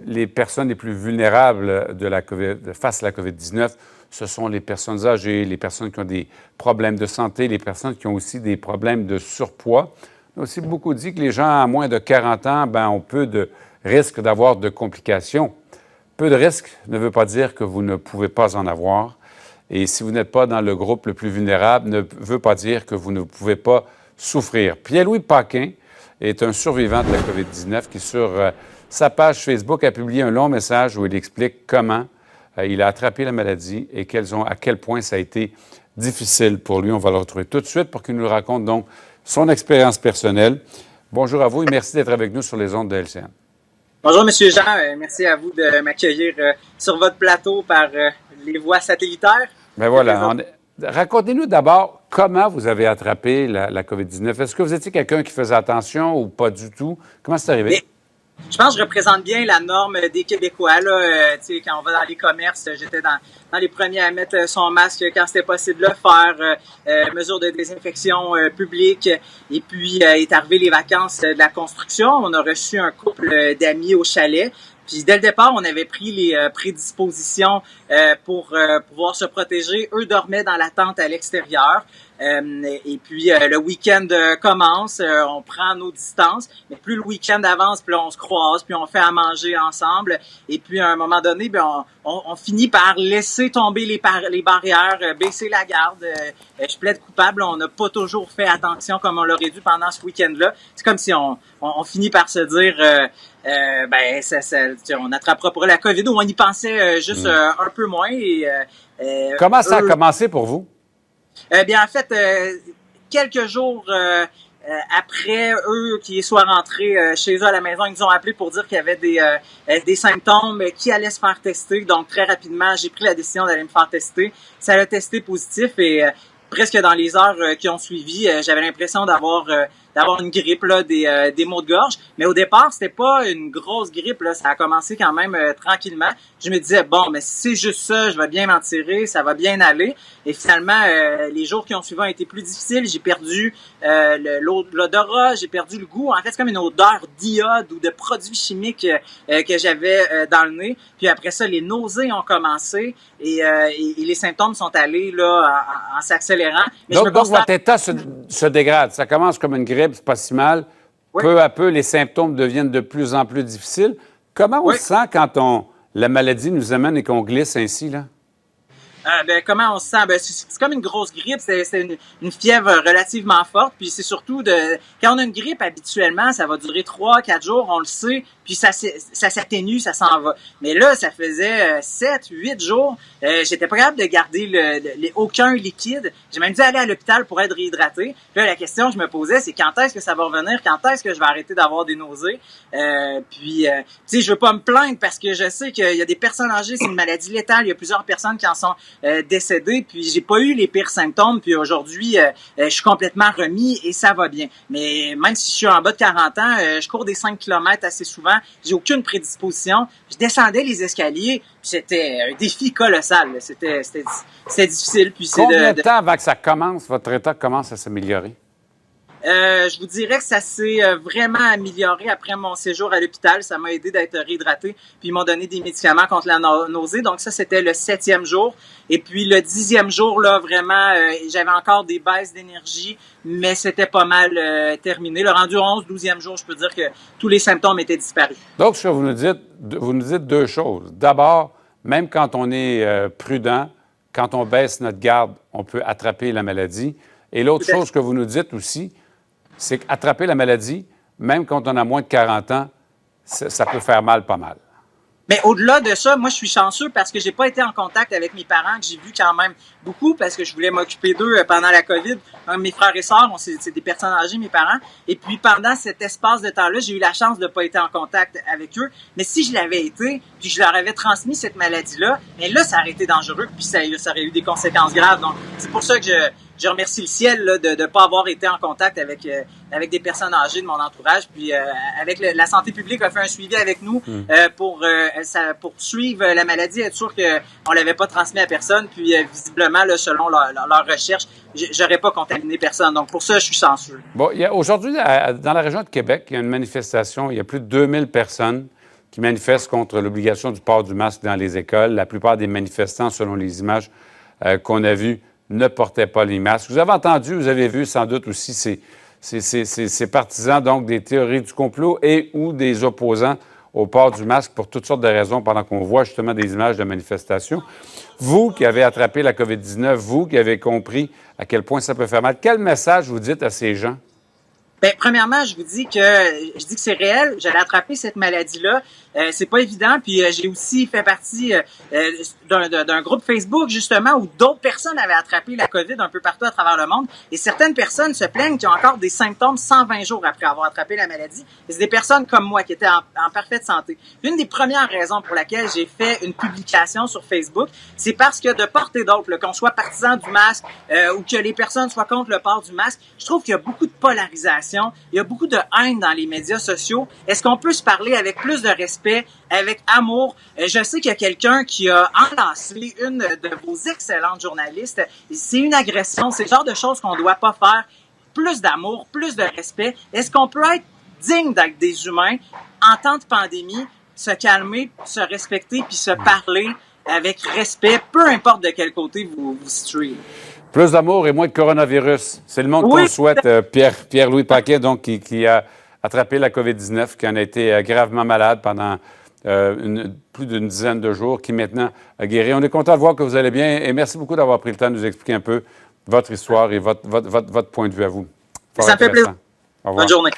les personnes les plus vulnérables face à la COVID-19, ce sont les personnes âgées, les personnes qui ont des problèmes de santé, les personnes qui ont aussi des problèmes de surpoids. On a aussi beaucoup dit que les gens à moins de 40 ans ont peu de risques d'avoir de complications. Peu de risques ne veut pas dire que vous ne pouvez pas en avoir. Et si vous n'êtes pas dans le groupe le plus vulnérable, ne veut pas dire que vous ne pouvez pas souffrir. Pierre-Louis Paquin est un survivant de la COVID-19 qui, sur sa page Facebook, a publié un long message où il explique comment il a attrapé la maladie et à quel point ça a été difficile pour lui. On va le retrouver tout de suite pour qu'il nous raconte donc son expérience personnelle. Bonjour à vous et merci d'être avec nous sur les ondes de LCN. Bonjour, M. Jean. Merci à vous de m'accueillir sur votre plateau par les voies satellitaires. Bien voilà. Racontez-nous d'abord comment vous avez attrapé la COVID-19. Est-ce que vous étiez quelqu'un qui faisait attention ou pas du tout? Comment c'est arrivé? Je pense que je représente bien la norme des Québécois. Là, quand on va dans les commerces, j'étais dans les premiers à mettre son masque quand c'était possible de le faire, mesures de désinfection publique. Et puis, est arrivé les vacances de la construction. On a reçu un couple d'amis au chalet. Puis dès le départ, on avait pris les prédispositions pour pouvoir se protéger. Eux dormaient dans la tente à l'extérieur. Et puis le week-end commence, on prend nos distances, mais plus le week-end avance, plus on se croise, puis on fait à manger ensemble. Et puis à un moment donné, on finit par laisser tomber les barrières, baisser la garde. Je plaide coupable, on n'a pas toujours fait attention comme on l'aurait dû pendant ce week-end-là. C'est comme si on finit par se dire on attrapera pour la COVID, ou on y pensait juste un peu moins. Comment ça a commencé pour vous? En fait, quelques jours après, eux qui soient rentrés chez eux à la maison, ils nous ont appelé pour dire qu'il y avait des symptômes qui allaient se faire tester. Donc, très rapidement, j'ai pris la décision d'aller me faire tester. Ça a testé positif et presque dans les heures qui ont suivi, j'avais l'impression d'avoir une grippe, là, des maux de gorge. Mais au départ, c'était pas une grosse grippe, là. Ça a commencé quand même tranquillement. Je me disais, bon, mais si c'est juste ça, je vais bien m'en tirer, ça va bien aller. Et finalement, les jours qui ont suivi ont été plus difficiles. J'ai perdu l'odorat, j'ai perdu le goût. En fait, c'est comme une odeur d'iode ou de produits chimiques que j'avais dans le nez. Puis après ça, les nausées ont commencé et les symptômes sont allés là en s'accélérant. Mais donc votre état se dégrade. Ça commence comme une grippe, c'est pas si mal. Oui. Peu à peu, les symptômes deviennent de plus en plus difficiles. Comment on se sent quand la maladie nous amène et qu'on glisse ainsi, là? Comment on se sent? C'est comme une grosse grippe, c'est une fièvre relativement forte, puis c'est surtout quand on a une grippe, habituellement, ça va durer 3-4 jours, on le sait, puis ça s'atténue, ça s'en va. Mais là, ça faisait 7-8 jours, j'étais pas capable de garder aucun liquide. J'ai même dû aller à l'hôpital pour être réhydraté. Puis là, la question que je me posais, c'est quand est-ce que ça va revenir? Quand est-ce que je vais arrêter d'avoir des nausées? Je veux pas me plaindre parce que je sais qu'il y a des personnes âgées, c'est une maladie létale, il y a plusieurs personnes qui en sont décédé, puis j'ai pas eu les pires symptômes, puis aujourd'hui, je suis complètement remis et ça va bien. Mais même si je suis en bas de 40 ans, je cours des 5 km assez souvent, j'ai aucune prédisposition. Je descendais les escaliers, puis c'était un défi colossal. C'était difficile. Puis combien de temps avant que ça commence, votre état commence à s'améliorer? Je vous dirais que ça s'est vraiment amélioré après mon séjour à l'hôpital. Ça m'a aidé d'être réhydraté. Puis ils m'ont donné des médicaments contre la nausée. Donc ça, c'était le 7e jour. Et puis le 10e jour, là, vraiment, j'avais encore des baisses d'énergie, mais c'était pas mal terminé. Le rendu 11-12e jour, je peux dire que tous les symptômes étaient disparus. Donc, ce que vous nous dites deux choses. D'abord, même quand on est prudent, quand on baisse notre garde, on peut attraper la maladie. Et l'autre chose que vous nous dites aussi, c'est qu'attraper la maladie, même quand on a moins de 40 ans, ça peut faire mal pas mal. Mais au-delà de ça, moi, je suis chanceux parce que j'ai pas été en contact avec mes parents, que j'ai vu quand même beaucoup parce que je voulais m'occuper d'eux pendant la COVID. Mes frères et sœurs, c'est des personnes âgées, mes parents. Et puis, pendant cet espace de temps-là, j'ai eu la chance de pas être en contact avec eux. Mais si je l'avais été, puis je leur avais transmis cette maladie-là, mais là, ça aurait été dangereux, puis ça aurait eu des conséquences graves. Donc, c'est pour ça que je remercie le ciel là, de ne pas avoir été en contact avec des personnes âgées de mon entourage. Puis avec la santé publique a fait un suivi avec nous pour suivre la maladie, être sûr qu'on l'avait pas transmis à personne. Puis visiblement, là, selon leur recherche, j'aurais pas contaminé personne. Donc pour ça, je suis chanceux. Bon, aujourd'hui, dans la région de Québec, il y a une manifestation. Il y a plus de 2000 personnes qui manifestent contre l'obligation du port du masque dans les écoles. La plupart des manifestants, selon les images qu'on a vues, ne portaient pas les masques. Vous avez entendu, vous avez vu sans doute aussi ces partisans donc des théories du complot et ou des opposants au port du masque pour toutes sortes de raisons pendant qu'on voit justement des images de manifestations. Vous qui avez attrapé la COVID-19, vous qui avez compris à quel point ça peut faire mal, quel message vous dites à ces gens? Bien, premièrement, je dis que c'est réel. J'allais attraper cette maladie-là. C'est pas évident. Puis j'ai aussi fait partie d'un groupe Facebook justement où d'autres personnes avaient attrapé la COVID un peu partout à travers le monde. Et certaines personnes se plaignent qu'ils ont encore des symptômes 120 jours après avoir attrapé la maladie. Et c'est des personnes comme moi qui étaient en parfaite santé. Une des premières raisons pour laquelle j'ai fait une publication sur Facebook, c'est parce que de part et d'autre, qu'on soit partisan du masque ou que les personnes soient contre le port du masque, je trouve qu'il y a beaucoup de polarisation. Il y a beaucoup de haine dans les médias sociaux. Est-ce qu'on peut se parler avec plus de respect, avec amour? Je sais qu'il y a quelqu'un qui a enlancé une de vos excellentes journalistes. C'est une agression. C'est le genre de choses qu'on ne doit pas faire. Plus d'amour, plus de respect. Est-ce qu'on peut être digne d'être des humains en temps de pandémie, se calmer, se respecter puis se parler avec respect, peu importe de quel côté vous vous situez? Plus d'amour et moins de coronavirus. C'est le monde qu'on souhaite. Pierre-Louis Paquet, donc, qui a attrapé la COVID-19, qui en a été gravement malade pendant plus d'une dizaine de jours, qui maintenant a guéri. On est content de voir que vous allez bien et merci beaucoup d'avoir pris le temps de nous expliquer un peu votre histoire et votre point de vue à vous. Ça me fait plaisir. Bonne journée.